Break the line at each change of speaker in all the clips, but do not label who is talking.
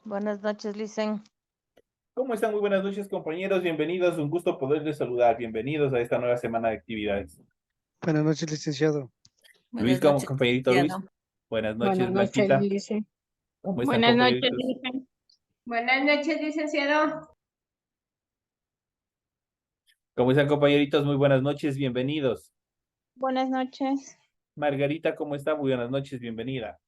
Buenas noches, Licen.
¿Cómo están? Muy buenas noches, compañeros. Bienvenidos. Un gusto poderles saludar. Bienvenidos a esta nueva semana de actividades.
Buenas noches, licenciado.
Luis,
Buenas
como
noches,
compañerito Luis.
licenciado.
Buenas
Buenas
noches,
noches,
Blanquita.
Lice.
¿Cómo están,
Buenas noches,
compañeritos?
Lice. Buenas noches, licenciado.
¿Cómo están, compañeritos? Muy buenas noches. Bienvenidos.
Buenas noches.
Margarita, ¿cómo está? Muy buenas noches. Bienvenida.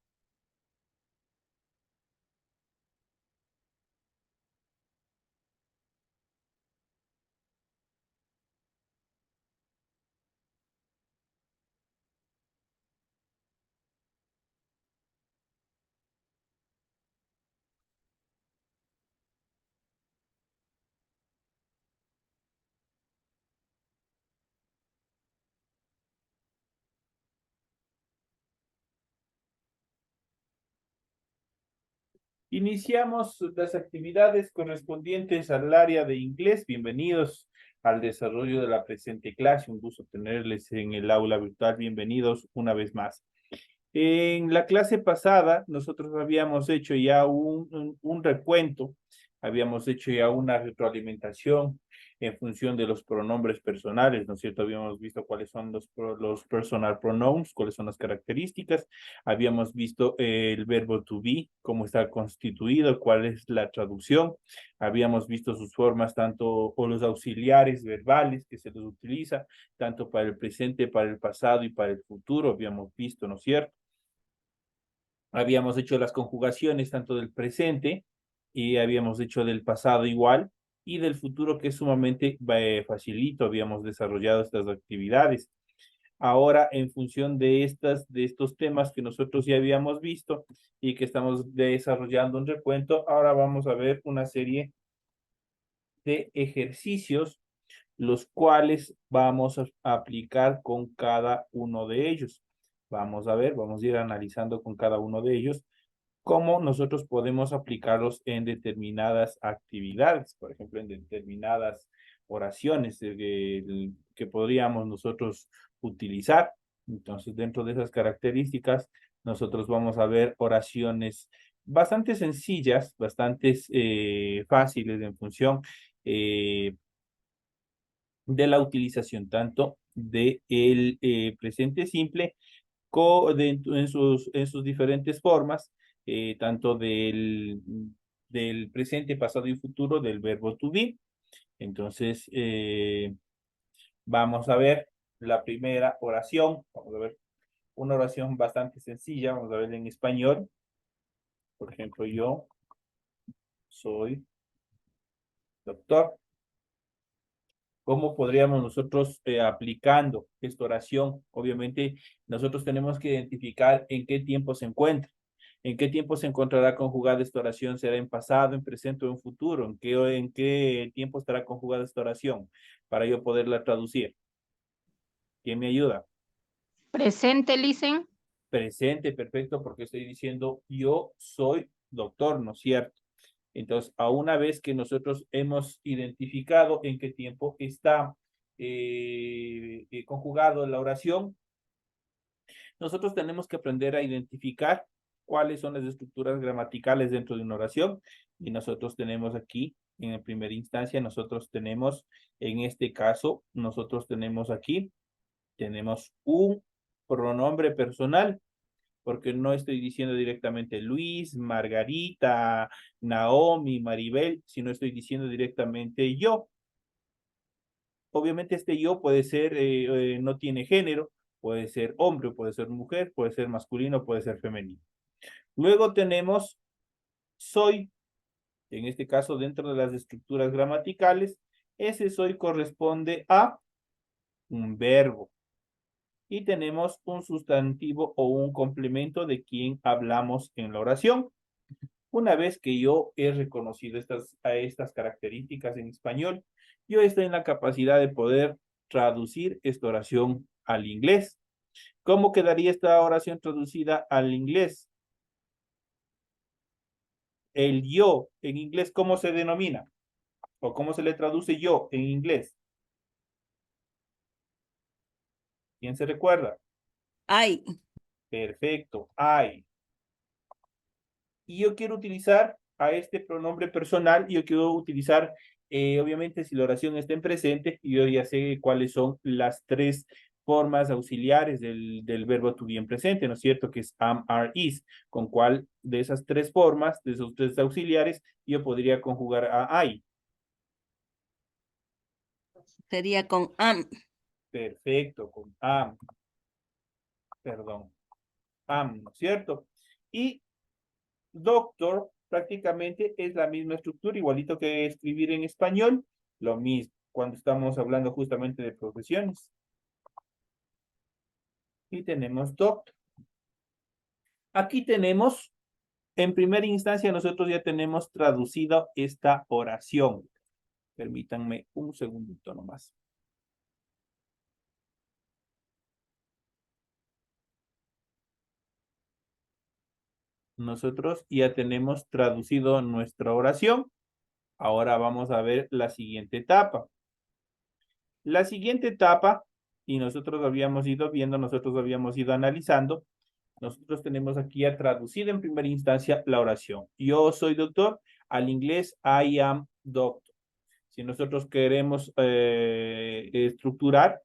Iniciamos las actividades correspondientes al área de inglés. Bienvenidos al desarrollo de la presente clase. Un gusto tenerles en el aula virtual. Bienvenidos una vez más. En la clase pasada, nosotros habíamos hecho ya un recuento, habíamos hecho ya una retroalimentación en función de los pronombres personales, ¿no es cierto? Habíamos visto cuáles son los personal pronouns, cuáles son las características, habíamos visto el verbo to be, cómo está constituido, cuál es la traducción, habíamos visto sus formas tanto o los auxiliares verbales que se los utiliza, tanto para el presente, para el pasado y para el futuro, habíamos visto, ¿no es cierto? Habíamos hecho las conjugaciones tanto del presente y habíamos hecho del pasado igual y del futuro que es sumamente facilito, habíamos desarrollado estas actividades. Ahora, en función de estos temas que nosotros ya habíamos visto y que estamos desarrollando un recuento, ahora vamos a ver una serie de ejercicios, los cuales vamos a aplicar con cada uno de ellos. Vamos a ver, vamos a ir analizando con cada uno de ellos cómo nosotros podemos aplicarlos en determinadas actividades, por ejemplo, en determinadas oraciones que podríamos nosotros utilizar. Entonces, dentro de esas características, nosotros vamos a ver oraciones bastante sencillas, bastante fáciles en función eh, de la utilización tanto de el presente simple en sus diferentes formas, tanto del presente, pasado y futuro del verbo to be. Entonces, vamos a ver la primera oración. Vamos a ver una oración bastante sencilla. Vamos a ver en español. Por ejemplo, yo soy doctor. ¿Cómo podríamos nosotros aplicando esta oración? Obviamente, nosotros tenemos que identificar en qué tiempo se encuentra. ¿En qué tiempo se encontrará conjugada esta oración? ¿Será en pasado, en presente o en futuro? ¿En qué tiempo estará conjugada esta oración? Para yo poderla traducir. ¿Quién me ayuda?
Presente, Licen.
Presente, perfecto, porque estoy diciendo yo soy doctor, ¿no es cierto? Entonces, a una vez que nosotros hemos identificado en qué tiempo está conjugado la oración, nosotros tenemos que aprender a identificar cuáles son las estructuras gramaticales dentro de una oración. Y nosotros tenemos aquí, en primera instancia, nosotros tenemos, en este caso, nosotros tenemos aquí, tenemos un pronombre personal, porque no estoy diciendo directamente Luis, Margarita, Naomi, Maribel, sino estoy diciendo directamente yo. Obviamente este yo puede ser, no tiene género, puede ser hombre, puede ser mujer, puede ser masculino, puede ser femenino. Luego tenemos soy, en este caso dentro de las estructuras gramaticales, ese soy corresponde a un verbo. Y tenemos un sustantivo o un complemento de quien hablamos en la oración. Una vez que yo he reconocido estas características en español, yo estoy en la capacidad de poder traducir esta oración al inglés. ¿Cómo quedaría esta oración traducida al inglés? El yo en inglés, ¿cómo se denomina? ¿O cómo se le traduce yo en inglés? ¿Quién se recuerda?
Ay,
Perfecto, I. Y yo quiero utilizar a este pronombre personal, yo quiero utilizar, obviamente, si la oración está en presente, yo ya sé cuáles son las tres formas auxiliares del verbo to be en presente, ¿no es cierto? Que es am, are, is. ¿Con cuál de esas tres formas, de esos tres auxiliares, yo podría conjugar a I?
Sería con am.
Perfecto, con am. Perdón. Am, ¿no es cierto? Y doctor prácticamente es la misma estructura, igualito que escribir en español, lo mismo, cuando estamos hablando justamente de profesiones. Y tenemos doctor. Aquí tenemos, en primera instancia, nosotros ya tenemos traducido esta oración. Permítanme un segundito nomás. Nosotros ya tenemos traducido nuestra oración. Ahora vamos a ver la siguiente etapa. La siguiente etapa, y nosotros habíamos ido viendo, nosotros habíamos ido analizando, nosotros tenemos aquí ya traducida en primera instancia la oración. Yo soy doctor, al inglés I am doctor. Si nosotros queremos estructurar,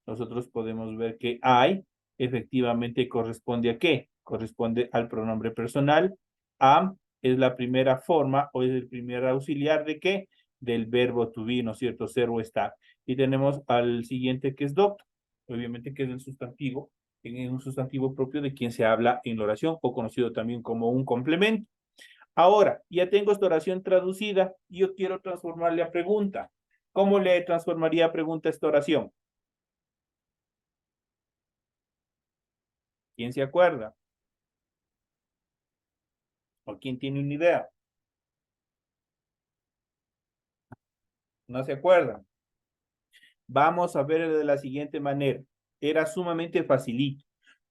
nosotros podemos ver que I efectivamente corresponde ¿a qué? Corresponde al pronombre personal. Am es la primera forma o es el primer auxiliar ¿de qué? Del verbo to be, ¿no es cierto? Ser o estar. Y tenemos al siguiente que es doctor. Obviamente que es el sustantivo, en un sustantivo propio de quien se habla en la oración o conocido también como un complemento. Ahora, ya tengo esta oración traducida y yo quiero transformarle a pregunta. ¿Cómo le transformaría a pregunta esta oración? ¿Quién se acuerda? ¿O quién tiene una idea? ¿No se acuerdan? Vamos a ver de la siguiente manera. Era sumamente facilito.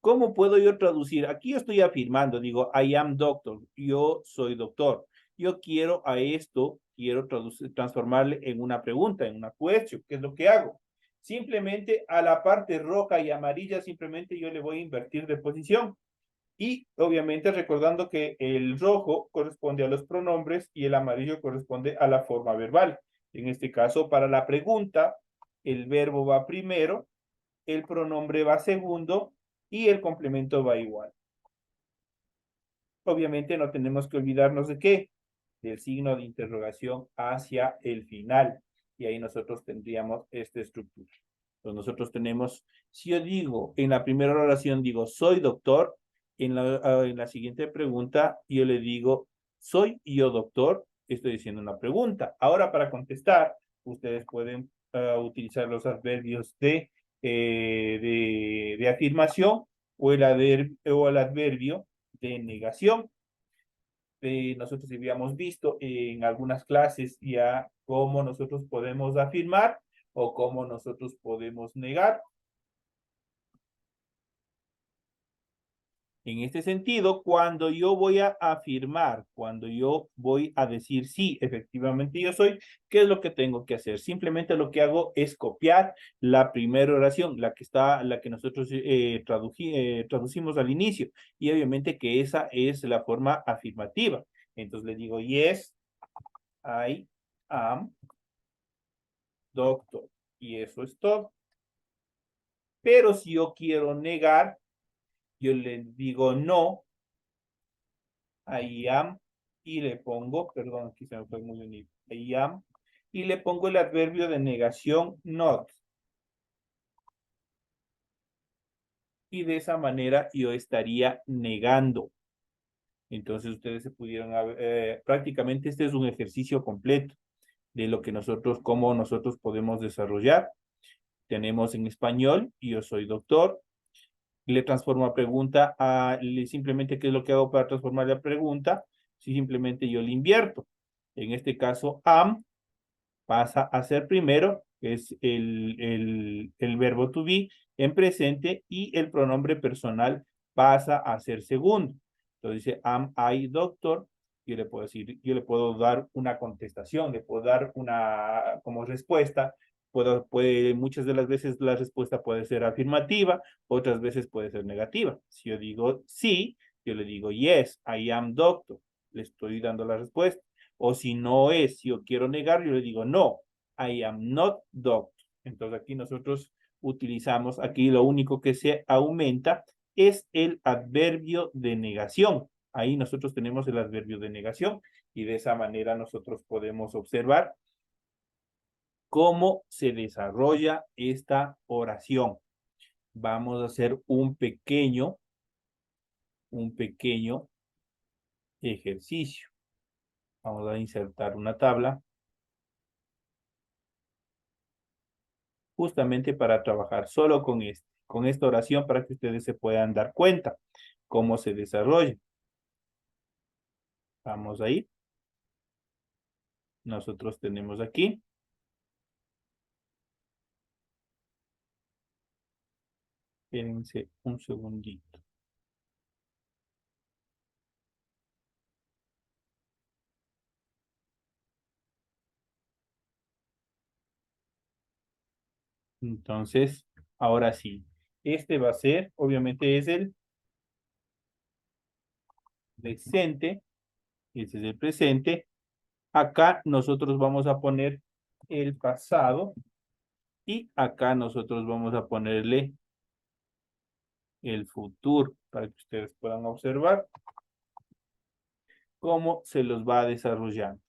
¿Cómo puedo yo traducir? Aquí yo estoy afirmando, digo, I am doctor. Yo soy doctor. Yo quiero a esto, quiero transformarle en una pregunta, en una question. ¿Qué es lo que hago? Simplemente a la parte roja y amarilla, simplemente yo le voy a invertir de posición. Y obviamente recordando que el rojo corresponde a los pronombres y el amarillo corresponde a la forma verbal. En este caso, para la pregunta, el verbo va primero, el pronombre va segundo y el complemento va igual. Obviamente no tenemos que olvidarnos de qué, del signo de interrogación hacia el final. Y ahí nosotros tendríamos esta estructura. Entonces nosotros tenemos, si yo digo, en la primera oración digo, soy doctor, en la siguiente pregunta yo le digo, ¿soy yo doctor? Estoy diciendo una pregunta. Ahora para contestar, ustedes pueden utilizar los adverbios de afirmación o el adverbio de negación. Nosotros habíamos visto en algunas clases ya cómo nosotros podemos afirmar o cómo nosotros podemos negar. En este sentido, cuando yo voy a afirmar, cuando yo voy a decir sí, efectivamente yo soy, ¿qué es lo que tengo que hacer? Simplemente lo que hago es copiar la primera oración, la que nosotros traducimos al inicio, y obviamente que esa es la forma afirmativa. Entonces le digo, yes, I am doctor. Y eso es todo. Pero si yo quiero negar, yo le digo no, I am, y le pongo, perdón, aquí se me fue muy unido, I am, y le pongo el adverbio de negación not. Y de esa manera yo estaría negando. Entonces ustedes se pudieron, prácticamente este es un ejercicio completo de lo que nosotros, cómo nosotros podemos desarrollar. Tenemos en español, yo soy doctor, le transformo a pregunta a simplemente qué es lo que hago para transformar la pregunta, si simplemente yo le invierto. En este caso, am pasa a ser primero, que es el verbo to be en presente, y el pronombre personal pasa a ser segundo. Entonces dice, am I doctor, yo le puedo decir, yo le puedo dar una contestación, le puedo dar una como respuesta. Muchas de las veces la respuesta puede ser afirmativa, otras veces puede ser negativa. Si yo digo sí, yo le digo yes, I am doctor. le estoy dando la respuesta. O si no es, si yo quiero negar, yo le digo no, I am not doctor. Entonces aquí nosotros utilizamos, aquí lo único que se aumenta es el adverbio de negación. Ahí nosotros tenemos el adverbio de negación y de esa manera nosotros podemos observar cómo se desarrolla esta oración. Vamos a hacer un pequeño ejercicio. Vamos a insertar una tabla justamente para trabajar solo con esta oración para que ustedes se puedan dar cuenta cómo se desarrolla. Vamos ahí. Nosotros tenemos aquí. Espérense un segundito. Entonces, ahora sí. Este va a ser, obviamente es el presente. Este es el presente. Acá nosotros vamos a poner el pasado. Y acá nosotros vamos a ponerle el futuro para que ustedes puedan observar cómo se los va desarrollando.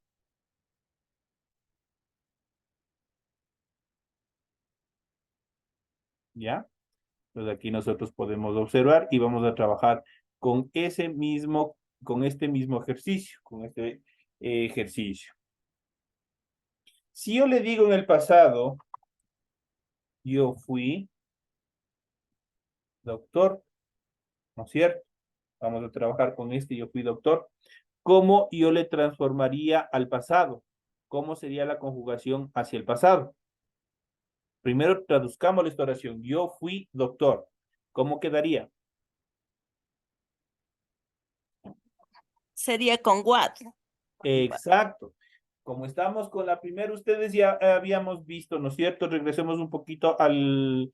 ¿Ya? Entonces aquí nosotros podemos observar y vamos a trabajar con este mismo ejercicio, con este ejercicio. Si yo le digo en el pasado, yo fui doctor, ¿no es cierto? Vamos a trabajar con yo fui doctor. ¿Cómo yo le transformaría al pasado? ¿Cómo sería la conjugación hacia el pasado? Primero traduzcamos esta oración. Yo fui doctor. ¿Cómo quedaría?
Sería con what.
Exacto. Como estamos con la primera, ustedes ya habíamos visto, ¿no es cierto? Regresemos un poquito al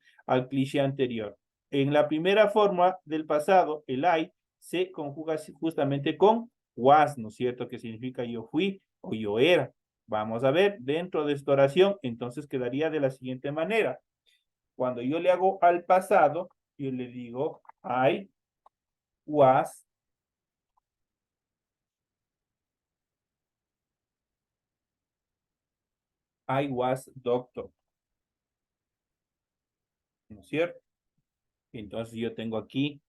cliché anterior. En la primera forma del pasado, el I se conjuga justamente con was, ¿no es cierto? Que significa yo fui o yo era. Vamos a ver, dentro de esta oración, entonces quedaría de la siguiente manera. Cuando yo le hago al pasado, yo le digo I was doctor. ¿No es cierto? Entonces yo tengo aquí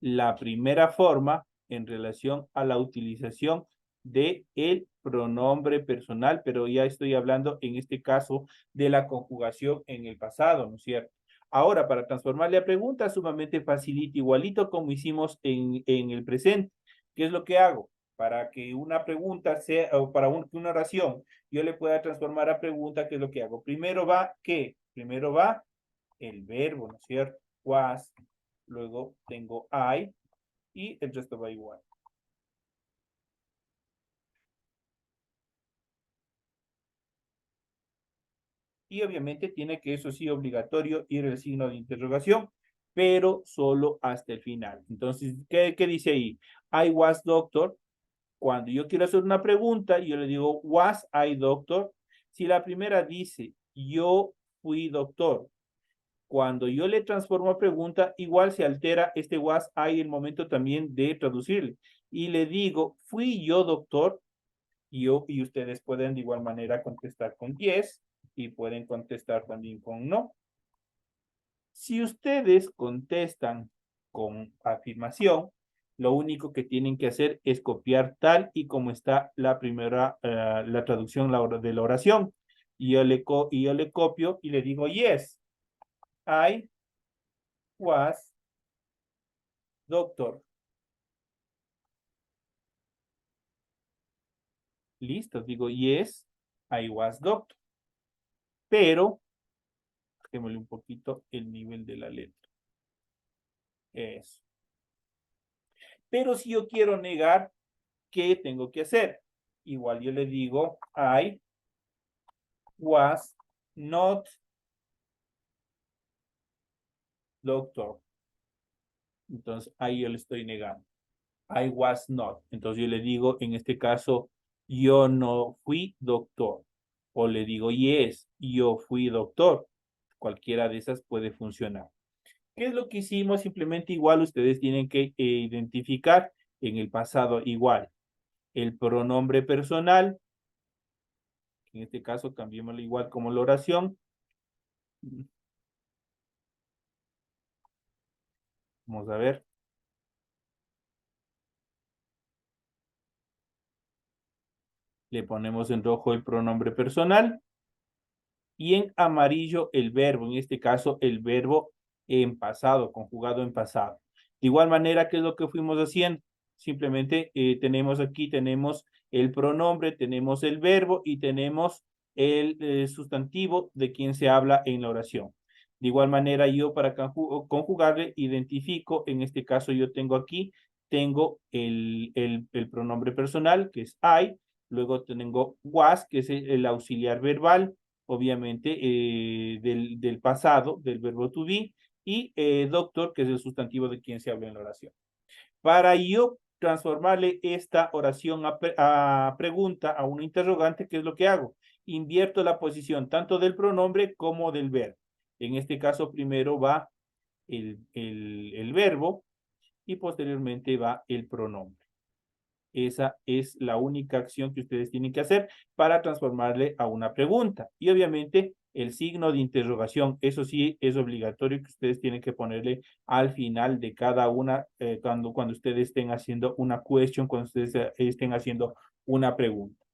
la primera forma en relación a la utilización de el pronombre personal, pero ya estoy hablando en este caso de la conjugación en el pasado, ¿no es cierto? Ahora, para transformarle a pregunta, sumamente facilito, igualito como hicimos en el presente. ¿Qué es lo que hago? Para que una pregunta sea, o para que una oración, yo le pueda transformar a pregunta, ¿qué es lo que hago? Primero va, ¿qué? Primero va el verbo, ¿no es cierto? Was, luego tengo I, y el resto va igual. Y obviamente tiene que, eso sí, obligatorio, ir el signo de interrogación, pero solo hasta el final. Entonces, ¿qué dice ahí? I was doctor. Cuando yo quiero hacer una pregunta, yo le digo, was I doctor? Si la primera dice, yo fui doctor, cuando yo le transformo a pregunta, igual se altera este was I el momento también de traducirle. Y le digo, ¿fui yo doctor? Y ustedes pueden de igual manera contestar con yes y pueden contestar también con no. Si ustedes contestan con afirmación, lo único que tienen que hacer es copiar tal y como está la primera, la traducción de la oración. Y yo le copio y le digo yes, I was doctor. Listo, digo yes, I was doctor. Pero, bajémosle un poquito el nivel de la letra. Eso. Pero si yo quiero negar, ¿qué tengo que hacer? Igual yo le digo, I was not doctor. Entonces, ahí yo le estoy negando. I was not. Entonces yo le digo, en este caso, yo no fui doctor. O le digo, yes, yo fui doctor. Cualquiera de esas puede funcionar. ¿Qué es lo que hicimos? Simplemente igual ustedes tienen que identificar en el pasado igual. El pronombre personal. En este caso cambiémoslo igual como la oración. Vamos a ver. Le ponemos en rojo el pronombre personal y en amarillo el verbo, en este caso el verbo en pasado, conjugado en pasado. De igual manera, ¿qué es lo que fuimos haciendo? Simplemente tenemos el pronombre, tenemos el verbo y tenemos el sustantivo de quien se habla en la oración. De igual manera, yo para conjugarle identifico, en este caso yo tengo el pronombre personal, que es I. Luego tengo was, que es el auxiliar verbal, obviamente, del pasado, del verbo to be, y doctor, que es el sustantivo de quien se habla en la oración. Para yo transformarle esta oración a pregunta, a una interrogante, ¿qué es lo que hago? Invierto la posición tanto del pronombre como del verbo. En este caso, primero va el verbo y posteriormente va el pronombre. Esa es la única acción que ustedes tienen que hacer para transformarle a una pregunta. Y obviamente el signo de interrogación, eso sí es obligatorio que ustedes tienen que ponerle al final de cada una, cuando ustedes estén haciendo una question, cuando ustedes estén haciendo una pregunta.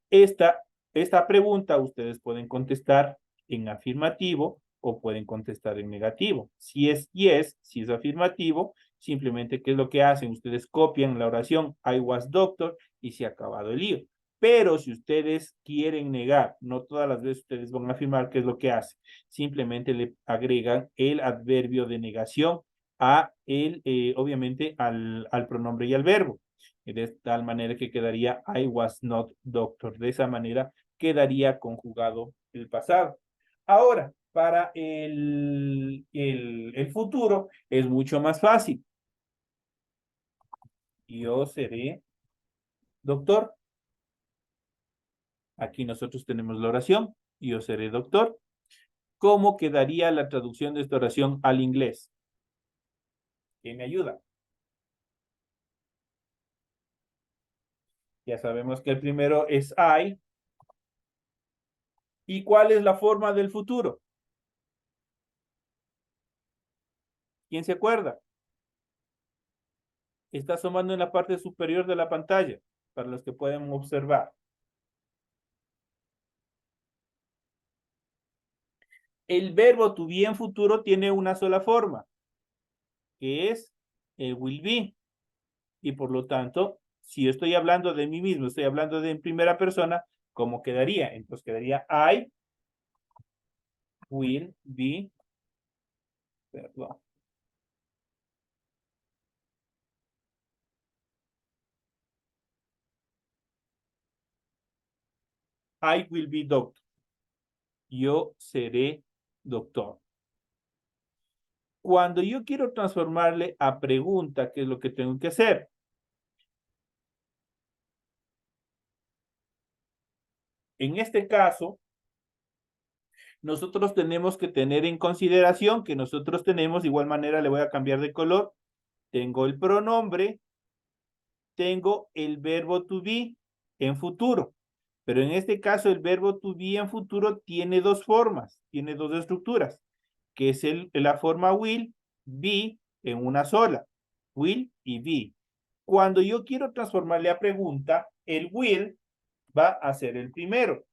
Esta pregunta ustedes pueden contestar en afirmativo o pueden contestar en negativo. Si es yes, si es afirmativo, simplemente, ¿qué es lo que hacen? Ustedes copian la oración I was doctor y se ha acabado el lío. Pero si ustedes quieren negar, no todas las veces ustedes van a afirmar qué es lo que hacen. Simplemente le agregan el adverbio de negación obviamente al pronombre y al verbo. De tal manera que quedaría I was not doctor. De esa manera quedaría conjugado el pasado. Ahora, para el futuro es mucho más fácil. Yo seré doctor. Aquí nosotros tenemos la oración. Yo seré doctor. ¿Cómo quedaría la traducción de esta oración al inglés? ¿Quién me ayuda? Ya sabemos que el primero es I. ¿Y cuál es la forma del futuro? ¿Quién se acuerda? Está asomando en la parte superior de la pantalla, para los que pueden observar. El verbo to be en futuro tiene una sola forma, que es el will be. Y por lo tanto, si yo estoy hablando de mí mismo, estoy hablando de en primera persona, ¿cómo quedaría? Entonces quedaría I will be, perdón. I will be doctor. Yo seré doctor. Cuando yo quiero transformarle a pregunta, ¿qué es lo que tengo que hacer? En este caso, nosotros tenemos que tener en consideración que nosotros tenemos, de igual manera le voy a cambiar de color, tengo el pronombre, tengo el verbo to be en futuro. Pero en este caso el verbo to be en futuro tiene dos formas, tiene dos estructuras, que es la forma will, be en una sola, will y be. Cuando yo quiero transformarle a pregunta, el will va a ser el primero.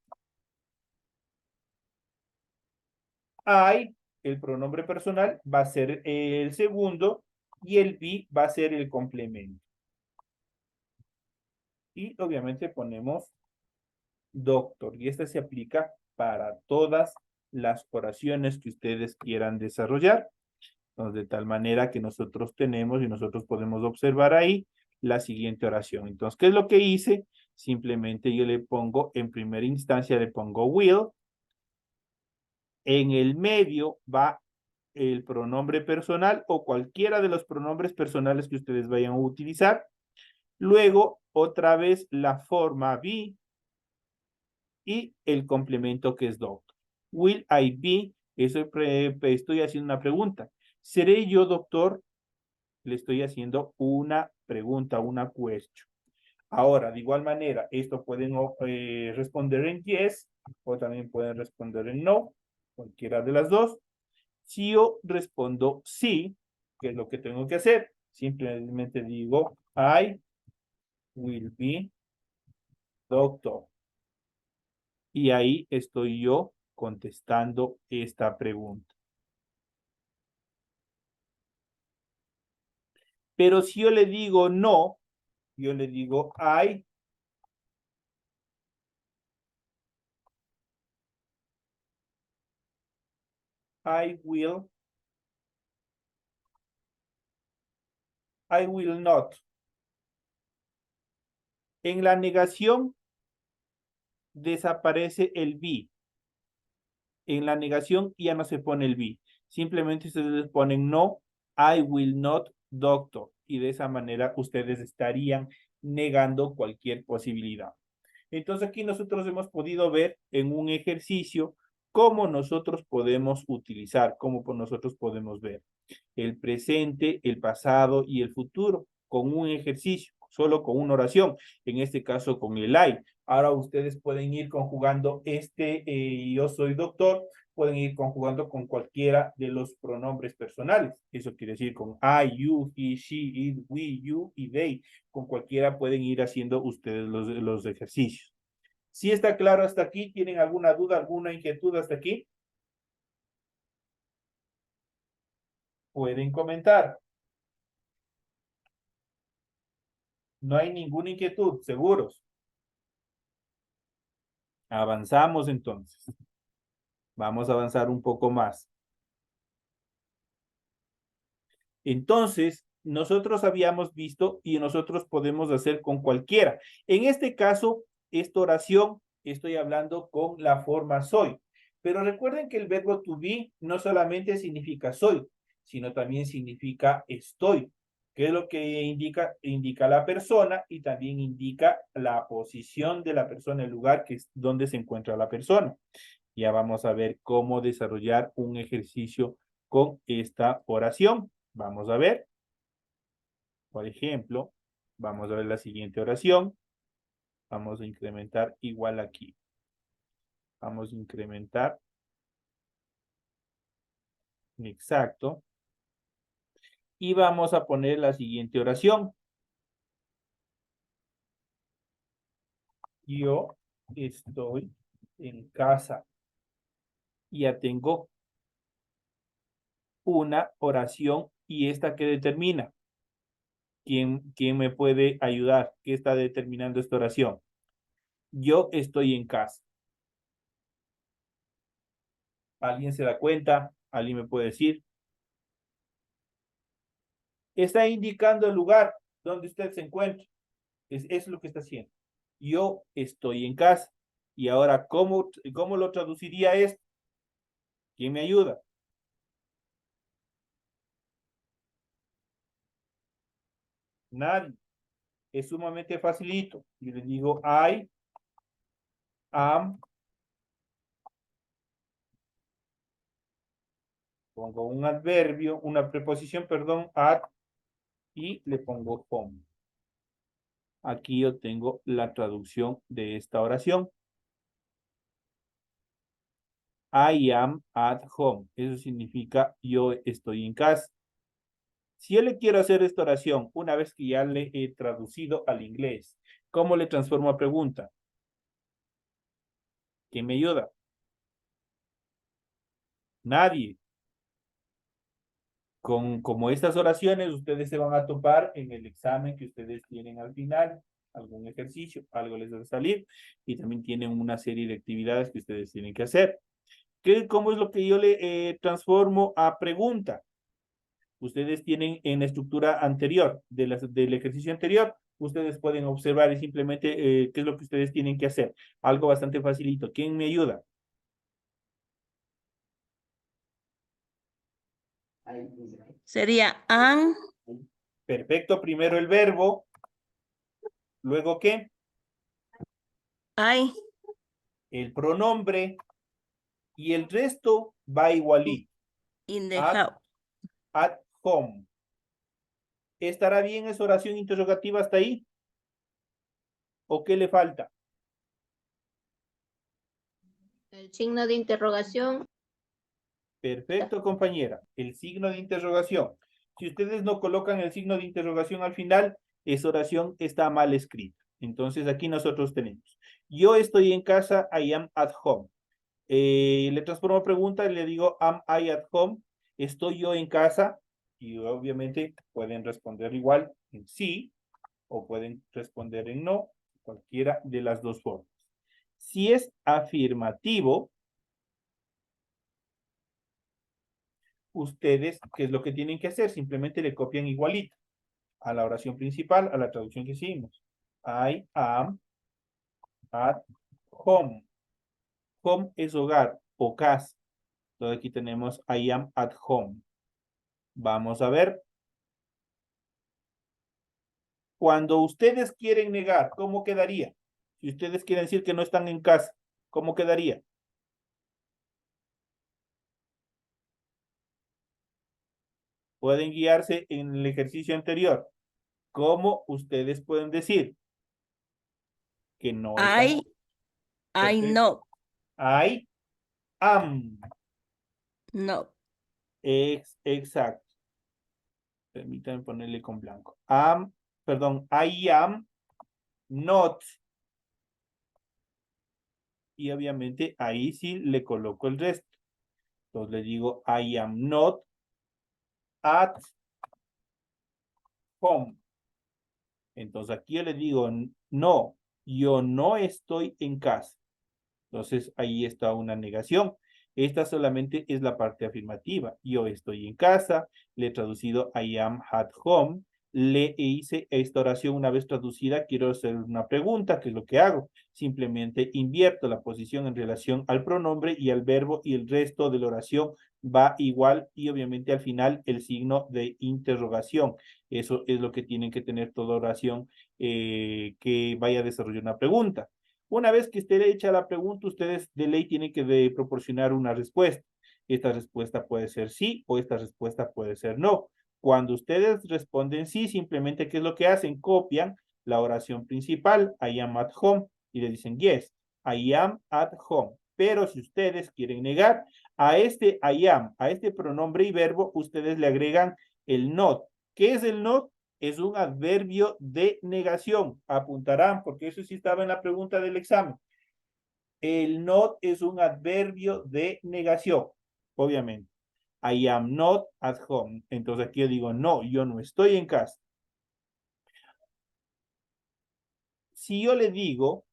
I, el pronombre personal, va a ser el segundo y el be va a ser el complemento. Y obviamente ponemos doctor. Y este se aplica para todas las oraciones que ustedes quieran desarrollar. Entonces, de tal manera que nosotros tenemos y nosotros podemos observar ahí la siguiente oración. Entonces, ¿qué es lo que hice? Simplemente yo le pongo, en primera instancia le pongo will. En el medio va el pronombre personal o cualquiera de los pronombres personales que ustedes vayan a utilizar. Luego, otra vez la forma be y el complemento que es doctor. Will I be? Estoy haciendo una pregunta. ¿Seré yo doctor? Le estoy haciendo una pregunta, una question. Ahora, de igual manera, esto pueden responder en yes o también pueden responder en no, cualquiera de las dos. Si yo respondo sí, ¿qué es lo que tengo que hacer? Simplemente digo, I will be doctor. Y ahí estoy yo contestando esta pregunta. Pero si yo le digo no, yo le digo I will not. En la negación desaparece el be. En la negación ya no se pone el be. Simplemente ustedes ponen no, I will not, doctor. Y de esa manera ustedes estarían negando cualquier posibilidad. Entonces aquí nosotros hemos podido ver en un ejercicio cómo nosotros podemos utilizar, cómo nosotros podemos ver el presente, el pasado y el futuro con un ejercicio, solo con una oración, en este caso con el I. Ahora ustedes pueden ir conjugando yo soy doctor, pueden ir conjugando con cualquiera de los pronombres personales. Eso quiere decir con I, you, he, she, it, we, you y they. Con cualquiera pueden ir haciendo ustedes los ejercicios. ¿Sí está claro hasta aquí? ¿Tienen alguna duda, alguna inquietud hasta aquí? Pueden comentar. No hay ninguna inquietud, seguros. Avanzamos entonces. Vamos a avanzar un poco más. Entonces, nosotros habíamos visto y nosotros podemos hacer con cualquiera. En este caso, esta oración, estoy hablando con la forma soy. Pero recuerden que el verbo to be no solamente significa soy, sino también significa estoy, que es lo que indica la persona y también indica la posición de la persona, el lugar que es donde se encuentra la persona. Ya vamos a ver cómo desarrollar un ejercicio con esta oración. Vamos a ver. Por ejemplo, vamos a ver la siguiente oración. Vamos a incrementar igual aquí. Vamos a incrementar. Exacto. Y vamos a poner la siguiente oración. Yo estoy en casa. Ya tengo una oración y esta que determina. ¿Quién me puede ayudar? ¿Qué está determinando esta oración? Yo estoy en casa. ¿Alguien se da cuenta? ¿Alguien me puede decir? Está indicando el lugar donde usted se encuentra. Es lo que está haciendo. Yo estoy en casa. Y ahora, ¿cómo lo traduciría esto? ¿Quién me ayuda? Nadie. Es sumamente facilito. Yo le digo I am. Pongo un adverbio, una preposición, perdón, at, y le pongo home. Aquí yo tengo la traducción de esta oración. I am at home. Eso significa yo estoy en casa. Si yo le quiero hacer esta oración, una vez que ya le he traducido al inglés, ¿cómo le transformo a pregunta? ¿Quién me ayuda? Nadie. Como estas oraciones, ustedes se van a topar en el examen que ustedes tienen al final, algún ejercicio, algo les va a salir, y también tienen una serie de actividades que ustedes tienen que hacer. ¿Cómo es lo que yo le transformo a pregunta? Ustedes tienen en la estructura anterior, del ejercicio anterior, ustedes pueden observar y simplemente qué es lo que ustedes tienen que hacer. Algo bastante facilito. ¿Quién me ayuda?
Sería am,
Perfecto, primero el verbo, luego ¿qué?
I,
El pronombre y el resto va igualito.
in the
At,
house.
at home. ¿Estará bien esa oración interrogativa hasta ahí? ¿O qué le falta?
El signo de interrogación.
Perfecto, compañera. El signo de interrogación. Si ustedes no colocan el signo de interrogación al final, esa oración está mal escrita. Entonces aquí nosotros tenemos. Yo estoy en casa, I am at home. Le transformo pregunta y le digo, am I at home? ¿Estoy yo en casa? Y obviamente pueden responder igual en sí o pueden responder en no, cualquiera de las dos formas. Si es afirmativo, ustedes, ¿qué es lo que tienen que hacer? Simplemente le copian igualito a la oración principal, a la traducción que hicimos. I am at home. Home es hogar o casa. Entonces aquí tenemos I am at home. Vamos a ver. Cuando ustedes quieren negar, ¿cómo quedaría? Si ustedes quieren decir que no están en casa, ¿cómo quedaría? Pueden guiarse en el ejercicio anterior. ¿Cómo ustedes pueden decir que no están?
I
Perfecto.
know,
I am.
no.
Exacto. Permítanme ponerle con blanco. I am not. Y obviamente ahí sí le coloco el resto. Entonces le digo I am not at home. Entonces aquí yo le digo no, yo no estoy en casa. Entonces ahí está una negación. Esta solamente es la parte afirmativa. Yo estoy en casa, le he traducido I am at home, le hice esta oración una vez traducida, quiero hacer una pregunta, ¿qué es lo que hago? Simplemente invierto la posición en relación al pronombre y al verbo y el resto de la oración va igual y obviamente al final el signo de interrogación. Eso es lo que tienen que tener toda oración que vaya a desarrollar una pregunta. Una vez que esté hecha la pregunta, ustedes de ley tienen que proporcionar una respuesta. Esta respuesta puede ser sí o esta respuesta puede ser no. Cuando ustedes responden sí, simplemente, ¿qué es lo que hacen? Copian la oración principal, I am at home, y le dicen yes, I am at home. Pero si ustedes quieren negar a este I am, a este pronombre y verbo, ustedes le agregan el not. ¿Qué es el not? Es un adverbio de negación. Apuntarán, porque eso sí estaba en la pregunta del examen. El not es un adverbio de negación, obviamente. I am not at home. Entonces aquí yo digo, no, yo no estoy en casa. Si yo le digo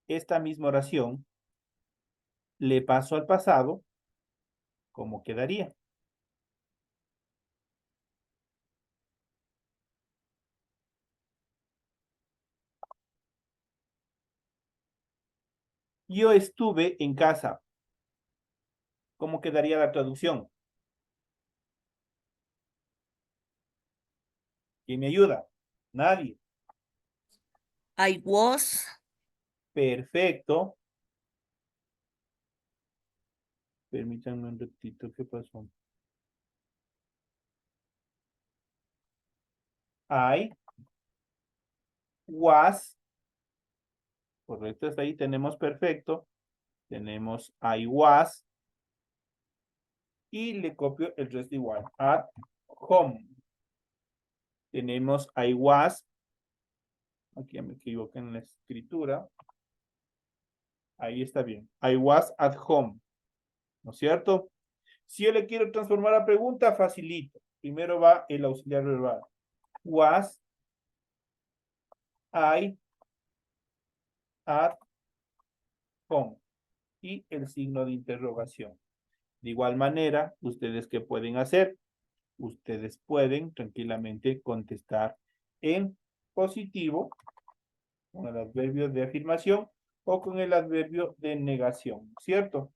esta misma oración, le paso al pasado, ¿cómo quedaría? Yo estuve en casa. ¿Cómo quedaría la traducción? ¿Quién me ayuda? Nadie.
I was,
Perfecto. Permítanme un ratito, ¿qué pasó? I was. Correcto, hasta ahí tenemos perfecto. Tenemos I was. Y le copio el resto igual. At home. Tenemos I was. Aquí ya me equivoqué en la escritura. Ahí está bien. I was at home. ¿No es cierto? Si yo le quiero transformar a pregunta, facilito. Primero va el auxiliar verbal. Was I at home. Y el signo de interrogación. De igual manera, ¿ustedes qué pueden hacer? Ustedes pueden tranquilamente contestar en positivo con el adverbio de afirmación o con el adverbio de negación, ¿cierto?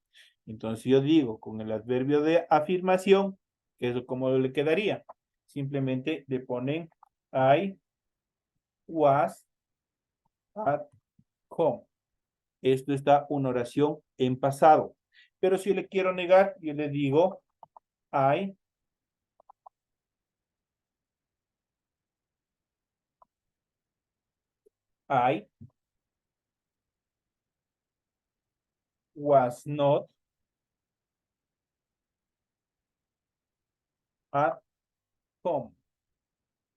Entonces yo digo con el adverbio de afirmación, que es como le quedaría. Simplemente le ponen I was at home. Esto está una oración en pasado. Pero si yo le quiero negar, yo le digo I was not at home.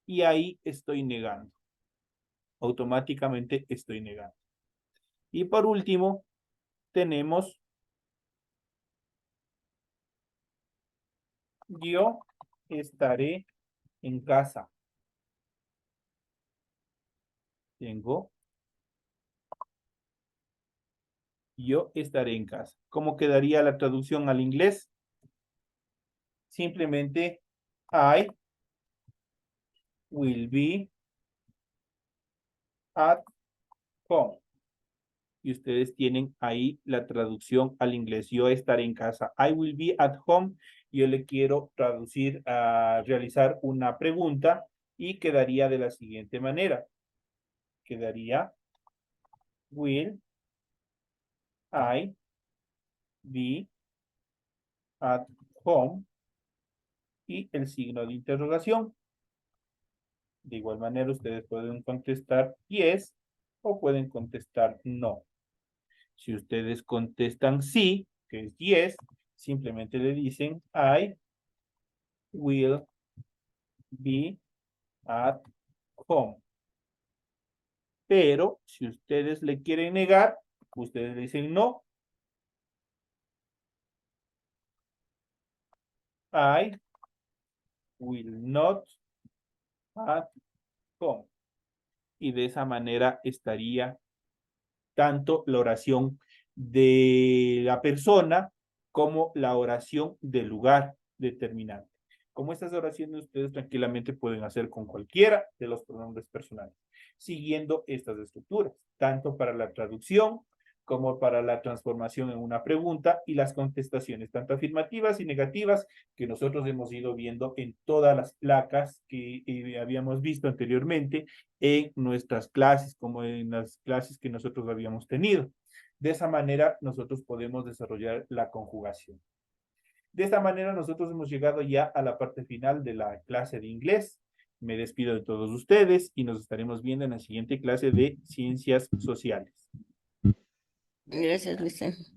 Y ahí estoy negando. Automáticamente estoy negando. Y por último, tenemos yo estaré en casa. Tengo yo estaré en casa. ¿Cómo quedaría la traducción al inglés? Simplemente I will be at home. Y ustedes tienen ahí la traducción al inglés. Yo estaré en casa. I will be at home. Yo le quiero traducir a realizar una pregunta y quedaría de la siguiente manera. Quedaría will I be at home y el signo de interrogación. De igual manera, ustedes pueden contestar yes o pueden contestar no. Si ustedes contestan sí, que es yes, simplemente le dicen I will be at home. Pero si ustedes le quieren negar, ustedes le dicen no. I will not at home. Y de esa manera estaría tanto la oración de la persona como la oración del lugar determinante. Como estas oraciones ustedes tranquilamente pueden hacer con cualquiera de los pronombres personales, siguiendo estas estructuras, tanto para la traducción como para la transformación en una pregunta y las contestaciones, tanto afirmativas y negativas, que nosotros hemos ido viendo en todas las placas que habíamos visto anteriormente en nuestras clases, como en las clases que nosotros habíamos tenido. De esa manera, nosotros podemos desarrollar la conjugación. De esta manera, nosotros hemos llegado ya a la parte final de la clase de inglés. Me despido de todos ustedes y nos estaremos viendo en la siguiente clase de Ciencias Sociales.
Gracias, Luis.